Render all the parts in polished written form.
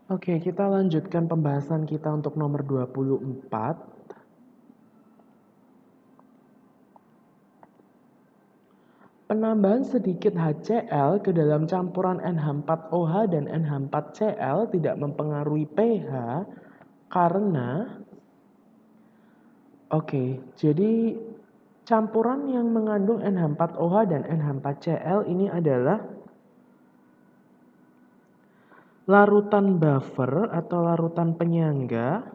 Oke, kita lanjutkan pembahasan kita untuk nomor 24. Penambahan sedikit HCl ke dalam campuran NH4OH dan NH4Cl tidak mempengaruhi pH karena jadi campuran yang mengandung NH4OH dan NH4Cl ini adalah larutan buffer atau larutan penyangga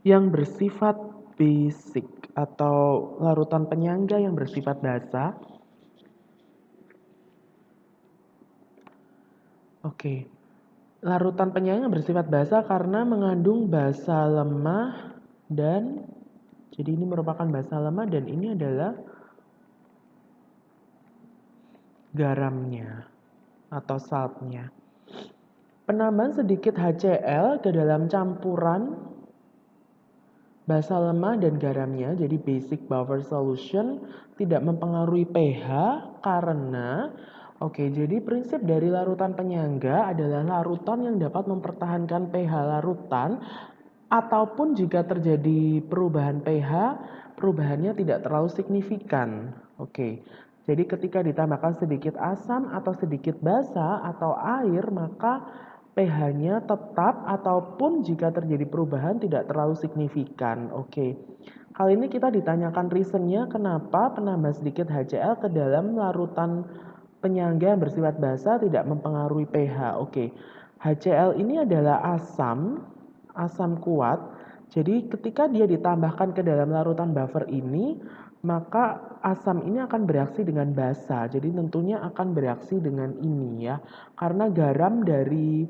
yang bersifat basic atau larutan penyangga yang bersifat basa. Larutan penyangga bersifat basa karena mengandung basa lemah dan jadi ini merupakan basa lemah dan ini adalah garamnya atau saltnya. Penambahan sedikit HCl ke dalam campuran basa lemah dan garamnya, jadi basic buffer solution, tidak mempengaruhi pH karena jadi prinsip dari larutan penyangga adalah larutan yang dapat mempertahankan pH larutan ataupun jika terjadi perubahan pH, perubahannya tidak terlalu signifikan. Jadi ketika ditambahkan sedikit asam atau sedikit basa atau air, maka pH-nya tetap ataupun jika terjadi perubahan tidak terlalu signifikan. Hal ini kita ditanyakan reasonnya kenapa penambahan sedikit HCl ke dalam larutan penyangga yang bersifat basa tidak mempengaruhi pH. HCl ini adalah asam kuat. Jadi ketika dia ditambahkan ke dalam larutan buffer ini, maka asam ini akan bereaksi dengan basa. Jadi tentunya akan bereaksi dengan ini ya. Karena garam dari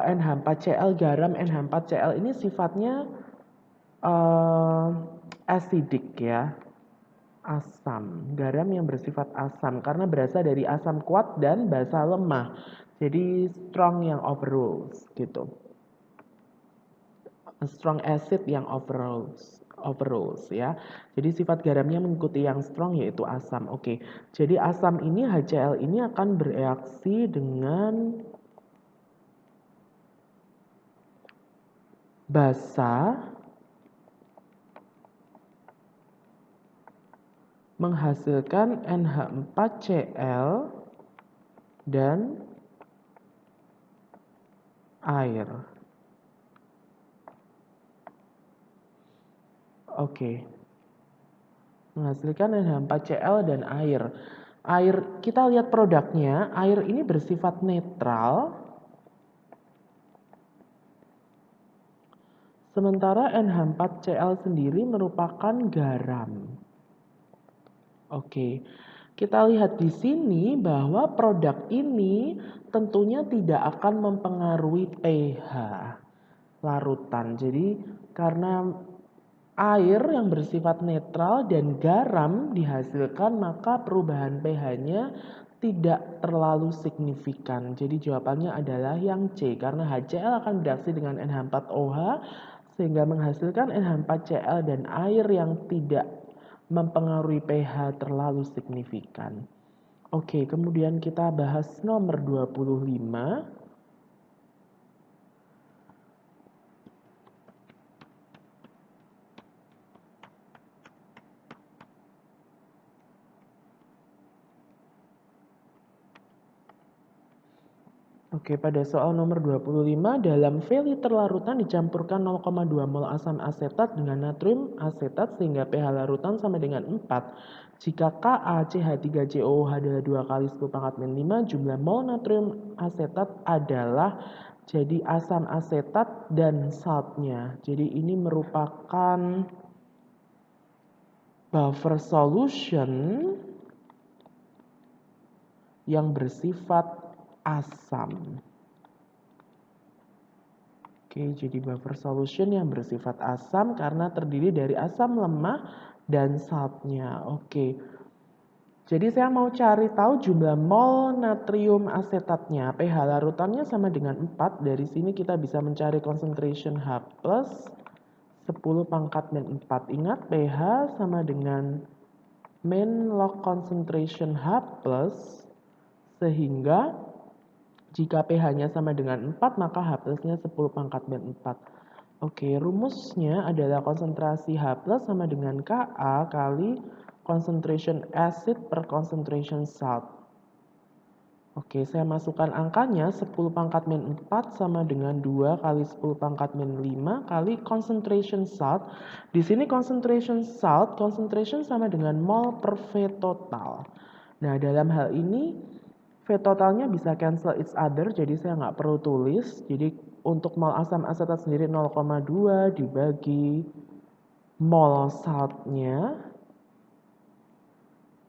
NH4Cl, garam NH4Cl ini sifatnya acidic ya. Asam, garam yang bersifat asam karena berasal dari asam kuat dan basa lemah. Jadi strong yang overrules gitu. Strong acid yang overrules ya. Jadi sifat garamnya mengikuti yang strong yaitu asam. Jadi asam ini HCl ini akan bereaksi dengan basa menghasilkan NH4Cl dan air. Menghasilkan NH4Cl dan air. Air, kita lihat produknya, air ini bersifat netral. Sementara NH4Cl sendiri merupakan garam. Kita lihat di sini bahwa produk ini tentunya tidak akan mempengaruhi pH larutan. Jadi karena air yang bersifat netral dan garam dihasilkan, maka perubahan pH-nya tidak terlalu signifikan. Jadi jawabannya adalah yang C, karena HCl akan bereaksi dengan NH4OH sehingga menghasilkan NH4Cl dan air yang tidak mempengaruhi pH terlalu signifikan. Kemudian kita bahas nomor 25. Pada soal nomor 25, dalam V liter larutan dicampurkan 0,2 mol asam asetat dengan natrium asetat sehingga pH larutan sama dengan 4. Jika KaCH3COOH adalah 2 kali 10⁻⁵, jumlah mol natrium asetat adalah jadi asam asetat dan saltnya. Jadi ini merupakan buffer solution yang bersifat asam. Jadi buffer solution yang bersifat asam karena terdiri dari asam lemah dan saltnya. Jadi saya mau cari tahu jumlah mol natrium asetatnya. pH larutannya sama dengan 4. Dari sini kita bisa mencari concentration H plus 10⁻⁴. Ingat pH sama dengan main log concentration H+, sehingga jika pH-nya sama dengan 4, maka H+-nya 10 pangkat min 4. Oke, rumusnya adalah konsentrasi H+ sama dengan Ka kali concentration acid per concentration salt. Oke, saya masukkan angkanya 10 pangkat min 4 sama dengan 2 kali 10 pangkat min 5 kali concentration salt. Di sini concentration salt, concentration sama dengan mol per V total. Nah, dalam hal ini V totalnya bisa cancel each other, jadi saya nggak perlu tulis. Jadi untuk mol asam asetat sendiri 0,2 dibagi mol saltnya.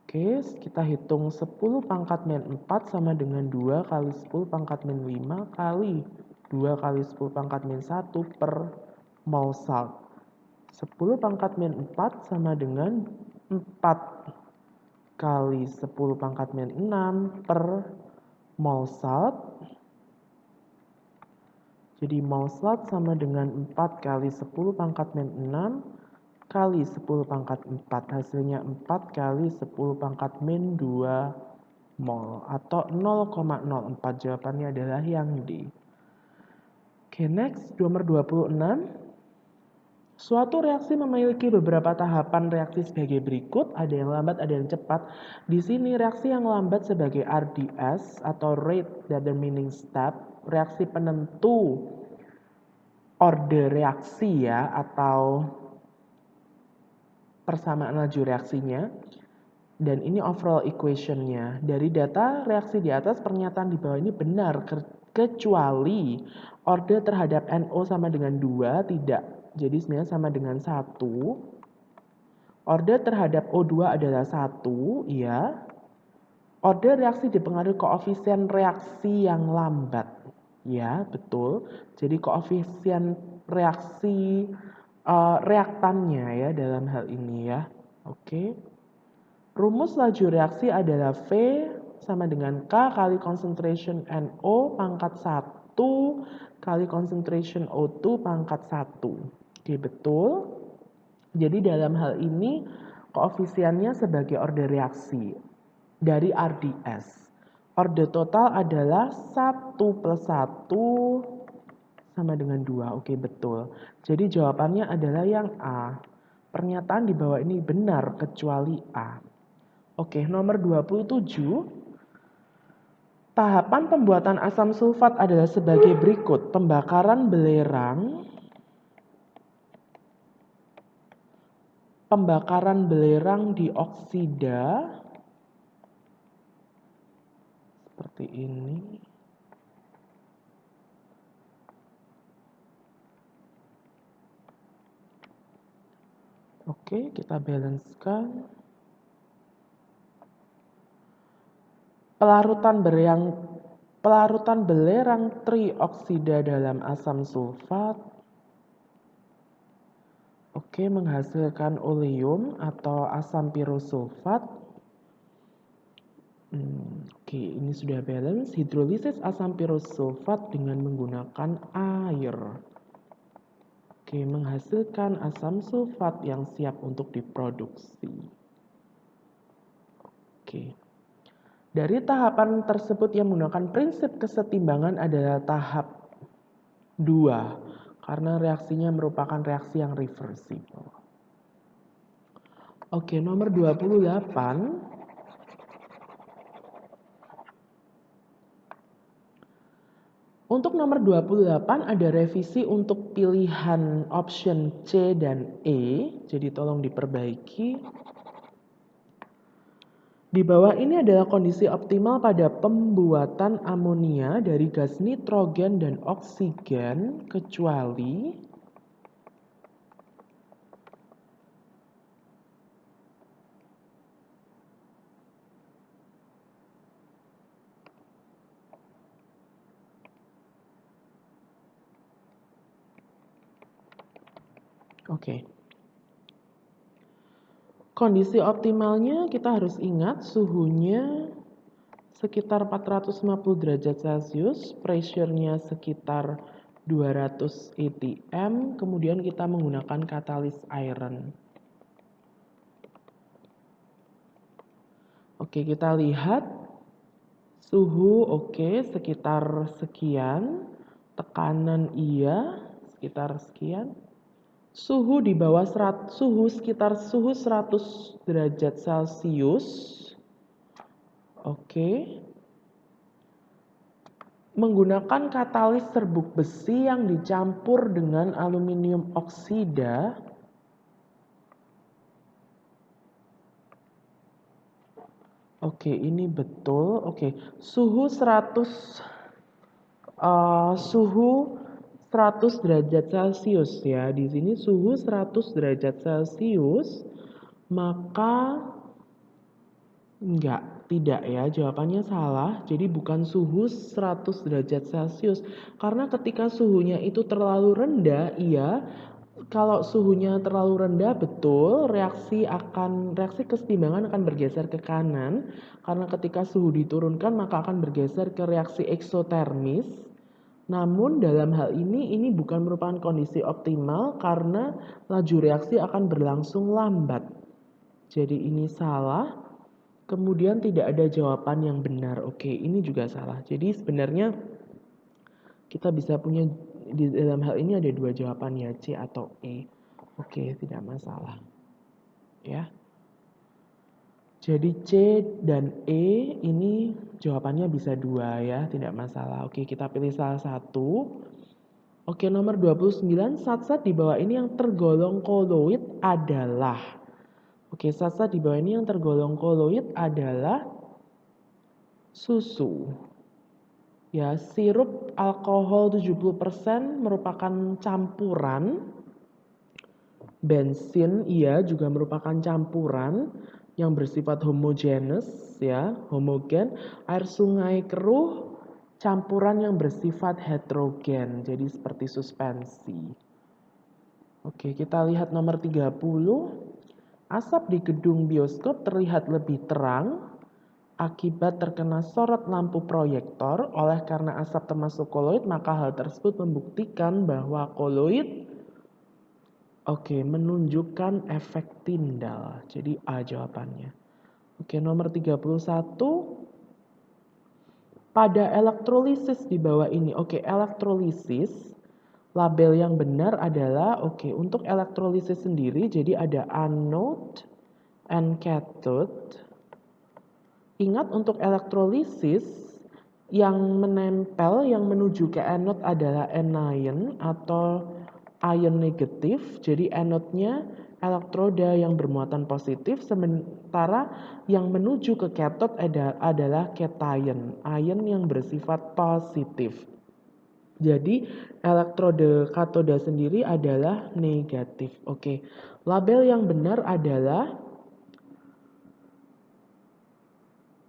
Oke, kita hitung 10 pangkat min 4 sama dengan 2 kali 10 pangkat min 5 kali 2 kali 10 pangkat min 1 per mol salt. 10 pangkat min 4 sama dengan 4 kali 10 pangkat min 6 per mol salt. Jadi mol salt sama dengan 4 kali 10 pangkat min 6 kali 10 pangkat 4. Hasilnya 4 kali 10 pangkat min 2 mol atau 0,04. Jawabannya adalah yang D. Oke, next nomor 26. Suatu reaksi memiliki beberapa tahapan reaksi sebagai berikut, ada yang lambat, ada yang cepat. Di sini reaksi yang lambat sebagai RDS atau rate determining step, reaksi penentu order reaksi ya, atau persamaan laju reaksinya. Dan ini overall equation-nya. Dari data reaksi di atas, pernyataan di bawah ini benar kecuali order terhadap NO sama dengan 2 tidak. Jadi sebenarnya sama dengan 1. Order terhadap O2 adalah 1, ya. Order reaksi dipengaruhi koefisien reaksi yang lambat. Ya, betul. Jadi koefisien reaksi reaktannya ya dalam hal ini ya. Oke. Rumus laju reaksi adalah V sama dengan K kali concentration NO pangkat 1 kali concentration O2 pangkat 1. Oke, betul. Jadi dalam hal ini koefisiennya sebagai order reaksi dari RDS. Order total adalah 1 plus 1 sama dengan 2. Oke, betul. Jadi jawabannya adalah yang A. Pernyataan di bawah ini benar kecuali A. Oke, nomor 27. Tahapan pembuatan asam sulfat adalah sebagai berikut. Pembakaran belerang dioksida seperti ini. Oke, kita balancekan. Pelarutan belerang trioksida dalam asam sulfat. Oke, menghasilkan oleum atau asam pirosulfat. Oke, ini sudah balance. Hidrolisis asam pirosulfat dengan menggunakan air. Oke, menghasilkan asam sulfat yang siap untuk diproduksi. Oke. Dari tahapan tersebut yang menggunakan prinsip kesetimbangan adalah tahap 2. Karena reaksinya merupakan reaksi yang reversible. Oke, nomor 28. Untuk nomor 28 ada revisi untuk pilihan option C dan E. Jadi tolong diperbaiki. Di bawah ini adalah kondisi optimal pada pembuatan amonia dari gas nitrogen dan oksigen kecuali Oke. Kondisi optimalnya kita harus ingat suhunya sekitar 450 derajat Celcius, pressure-nya sekitar 200 atm, kemudian kita menggunakan katalis iron. Oke, kita lihat suhu oke, sekitar sekian, tekanan iya, sekitar sekian. Suhu di bawah sekitar suhu 100 derajat Celcius. Oke. Menggunakan katalis serbuk besi yang dicampur dengan aluminium oksida. Oke, ini betul. Oke, suhu 100 derajat Celcius ya. Di sini suhu 100 derajat Celcius, maka tidak ya, jawabannya salah. Jadi bukan suhu 100 derajat Celcius. Karena ketika suhunya itu terlalu rendah, iya. Kalau suhunya terlalu rendah, betul, reaksi kesetimbangan akan bergeser ke kanan. Karena ketika suhu diturunkan, maka akan bergeser ke reaksi eksotermis. Namun dalam hal ini bukan merupakan kondisi optimal karena laju reaksi akan berlangsung lambat. Jadi ini salah. Kemudian tidak ada jawaban yang benar. Oke, ini juga salah. Jadi sebenarnya kita bisa punya di dalam hal ini ada dua jawaban ya, C atau E. Oke, tidak masalah. Ya. Jadi C dan E ini jawabannya bisa dua ya, tidak masalah. Oke, kita pilih salah satu. Oke, nomor 29, zat-zat di bawah ini yang tergolong koloid adalah. Oke, zat-zat di bawah ini yang tergolong koloid adalah susu. Ya, sirup alkohol 70% merupakan campuran. Bensin iya juga merupakan campuran yang bersifat homogenes ya, homogen. Air sungai keruh campuran yang bersifat heterogen, jadi seperti suspensi. Oke, kita lihat nomor 30. Asap di gedung bioskop terlihat lebih terang akibat terkena sorot lampu proyektor. Oleh karena asap termasuk koloid, maka hal tersebut membuktikan bahwa koloid menunjukkan efek Tyndall. Jadi A jawabannya. Oke, nomor 31. Pada elektrolisis di bawah ini. Oke, elektrolisis. Label yang benar adalah, untuk elektrolisis sendiri, jadi ada anode and cathode. Ingat untuk elektrolisis, yang menempel, yang menuju ke anode adalah anion atau ion negatif. Jadi anode-nya elektroda yang bermuatan positif, sementara yang menuju ke cathode adalah cation, ion yang bersifat positif. Jadi elektroda katoda sendiri adalah negatif. Oke, label yang benar adalah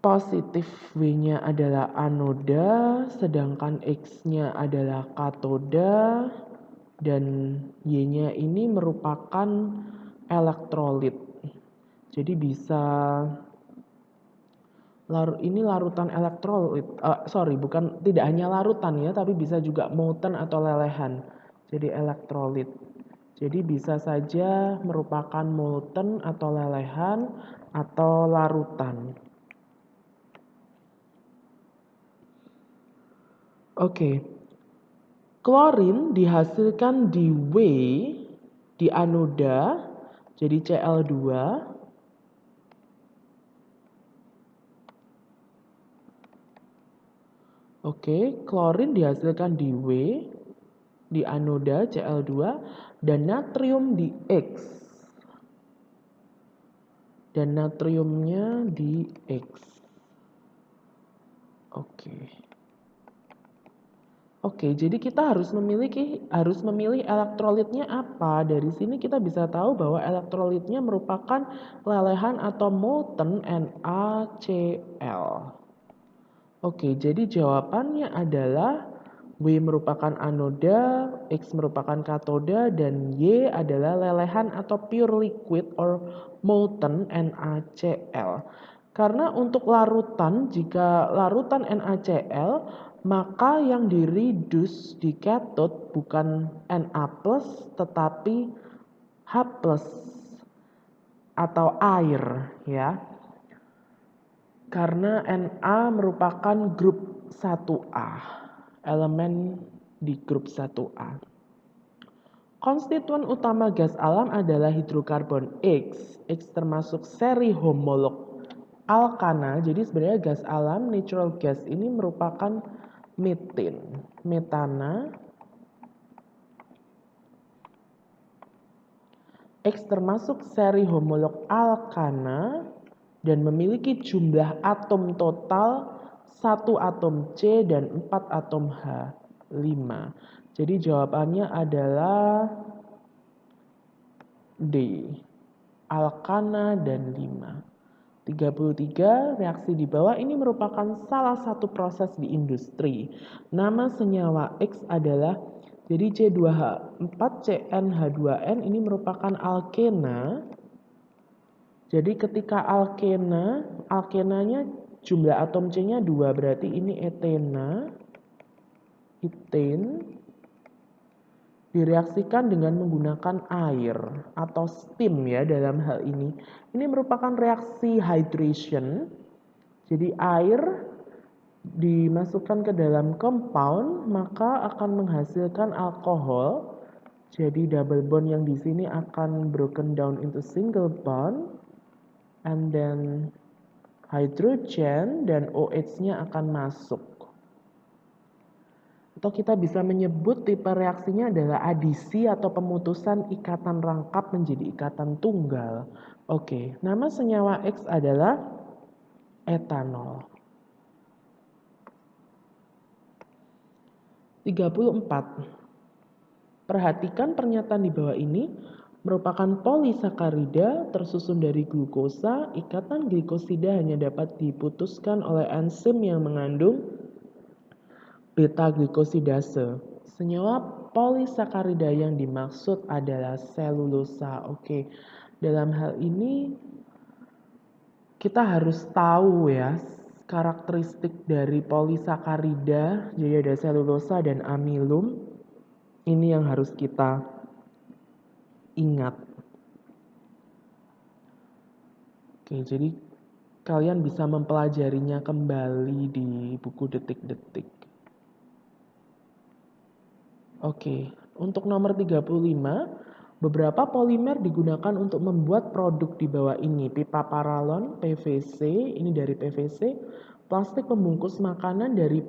positif W-nya adalah anoda, sedangkan X-nya adalah katoda, dan Y-nya ini merupakan elektrolit. Jadi bisa ini larutan elektrolit. Tidak hanya larutan ya, tapi bisa juga molten atau lelehan. Jadi elektrolit. Jadi bisa saja merupakan molten atau lelehan atau larutan. Oke. Klorin dihasilkan di W di anoda, jadi Cl2. Oke, klorin dihasilkan di W di anoda Cl2 dan natrium di X. Dan natriumnya di X. Oke, jadi kita harus memilih elektrolitnya apa. Dari sini kita bisa tahu bahwa elektrolitnya merupakan lelehan atau molten NaCl. Oke, jadi jawabannya adalah W merupakan anoda, X merupakan katoda, dan Y adalah lelehan atau pure liquid or molten NaCl. Karena untuk larutan, jika larutan NaCl, maka yang direduce di cathode bukan Na+, tetapi H+ atau air ya. Karena Na merupakan grup 1A, elemen di grup 1A. Konstituen utama gas alam adalah hidrokarbon X. X termasuk seri homolog alkana. Jadi sebenarnya gas alam, natural gas ini merupakan metan, metana. X termasuk seri homolog alkana dan memiliki jumlah atom total 1 atom C dan 4 atom H5. Jadi jawabannya adalah D, alkana dan 5. 33, reaksi di bawah ini merupakan salah satu proses di industri. Nama senyawa X adalah, jadi C2H4CnH2n ini merupakan alkena. Jadi ketika alkenanya jumlah atom C-nya 2, berarti ini etena, eten, direaksikan dengan menggunakan air atau steam ya dalam hal ini. Ini merupakan reaksi hydration. Jadi air dimasukkan ke dalam compound maka akan menghasilkan alkohol. Jadi double bond yang di sini akan broken down into single bond. And then hydrogen dan OH-nya akan masuk. Atau kita bisa menyebut tipe reaksinya adalah adisi atau pemutusan ikatan rangkap menjadi ikatan tunggal. Oke, nama senyawa X adalah etanol. 34. Perhatikan pernyataan di bawah ini merupakan polisakarida tersusun dari glukosa. Ikatan glikosida hanya dapat diputuskan oleh enzim yang mengandung beta glikosidase. Senyawa polisakarida yang dimaksud adalah selulosa. Oke, dalam hal ini kita harus tahu ya karakteristik dari polisakarida. Jadi ada selulosa dan amilum. Ini yang harus kita ingat. Oke, jadi kalian bisa mempelajarinya kembali di buku detik-detik. Oke, untuk nomor 35, beberapa polimer digunakan untuk membuat produk di bawah ini. Pipa paralon, PVC, ini dari PVC, plastik pembungkus makanan dari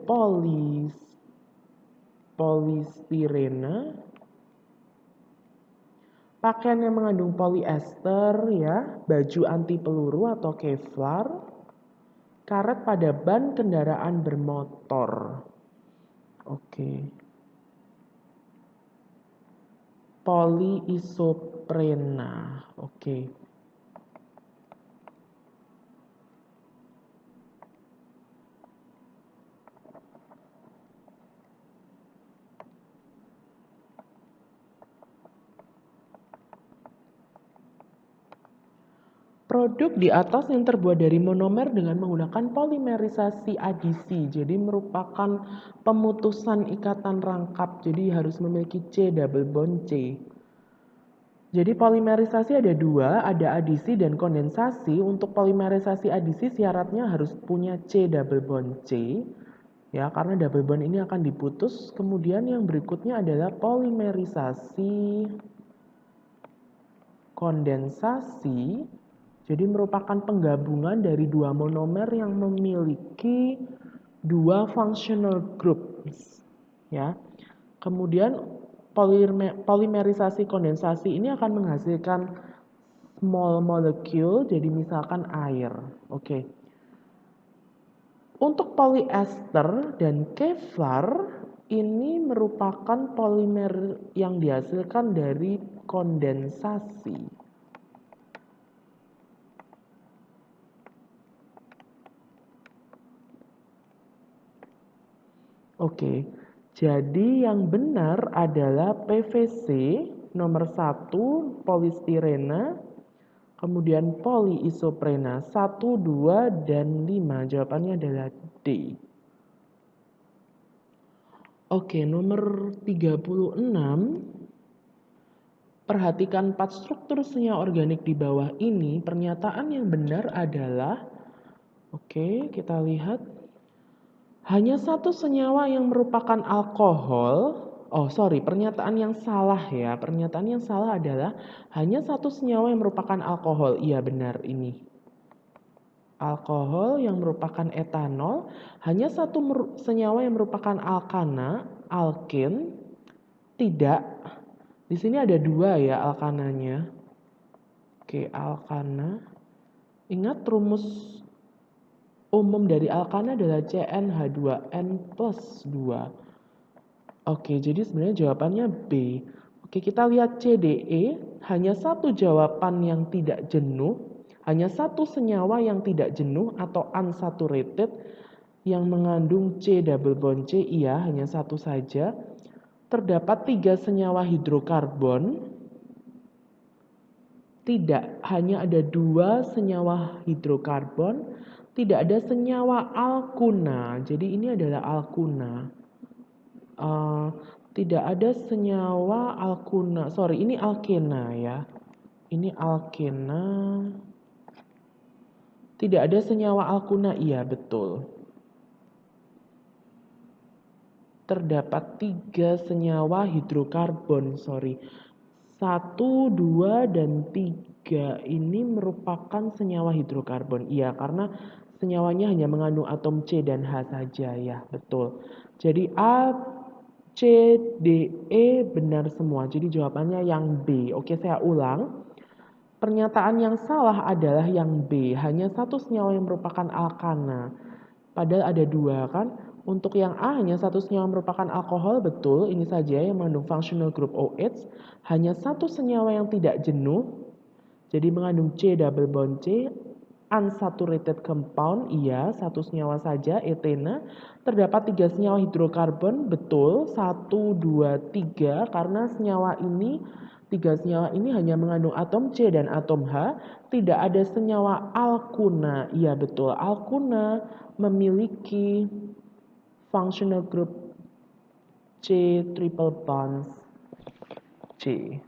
polistirena, pakaian yang mengandung polyester ya, baju anti peluru atau Kevlar, karet pada ban kendaraan bermotor. Oke. Polyisoprena. Oke. Produk di atas yang terbuat dari monomer dengan menggunakan polimerisasi adisi. Jadi merupakan pemutusan ikatan rangkap. Jadi harus memiliki C double bond C. Jadi polimerisasi ada dua, ada adisi dan kondensasi. Untuk polimerisasi adisi syaratnya harus punya C double bond C. Ya, karena double bond ini akan diputus. Kemudian yang berikutnya adalah polimerisasi kondensasi. Jadi merupakan penggabungan dari dua monomer yang memiliki dua functional groups. Ya. Kemudian polimerisasi kondensasi ini akan menghasilkan small molecule, jadi misalkan air. Oke. Untuk polyester dan Kevlar ini merupakan polimer yang dihasilkan dari kondensasi. Oke, jadi yang benar adalah PVC nomor 1 polistirena, kemudian polyisoprena 1, 2, dan 5. Jawabannya adalah D. Oke, nomor 36. Perhatikan 4 struktur senyawa organik di bawah ini. Pernyataan yang benar adalah Oke, kita lihat. Hanya satu senyawa yang merupakan alkohol. Oh, sorry, pernyataan yang salah ya. Pernyataan yang salah adalah hanya satu senyawa yang merupakan alkohol. Iya, benar ini. Alkohol yang merupakan etanol, hanya satu senyawa yang merupakan alkana, alkin. Tidak. Di sini ada dua ya alkananya. Oke, alkana. Ingat rumus umum dari alkana adalah CnH2n plus 2. Oke, jadi sebenarnya jawabannya B. Oke, kita lihat CDE. Hanya satu jawaban yang tidak jenuh. Hanya satu senyawa yang tidak jenuh atau unsaturated yang mengandung C double bond C. Iya, hanya satu saja. Terdapat 3 senyawa hidrokarbon. Tidak, hanya ada 2 senyawa hidrokarbon. Tidak ada senyawa alkuna. Jadi ini adalah alkuna. Tidak ada senyawa alkuna. Sorry, ini alkena ya. Ini alkena. Tidak ada senyawa alkuna. Iya, betul. Terdapat 3 senyawa hidrokarbon. Sorry. 1, 2, dan 3 ini merupakan senyawa hidrokarbon. Iya, karena senyawanya hanya mengandung atom C dan H saja ya, betul. Jadi A, C, D, E benar semua. Jadi jawabannya yang B. Oke, saya ulang. Pernyataan yang salah adalah yang B. Hanya satu senyawa yang merupakan alkana. Padahal ada 2 kan. Untuk yang A hanya satu senyawa merupakan alkohol, betul. Ini saja yang mengandung functional group OH. Hanya satu senyawa yang tidak jenuh. Jadi mengandung C double bond C. Unsaturated compound, iya, satu senyawa saja, etena. Terdapat 3 senyawa hidrokarbon, betul, 1, 2, 3, karena senyawa ini, 3 senyawa ini hanya mengandung atom C dan atom H, tidak ada senyawa alkuna, iya betul, alkuna memiliki functional group C triple bonds C.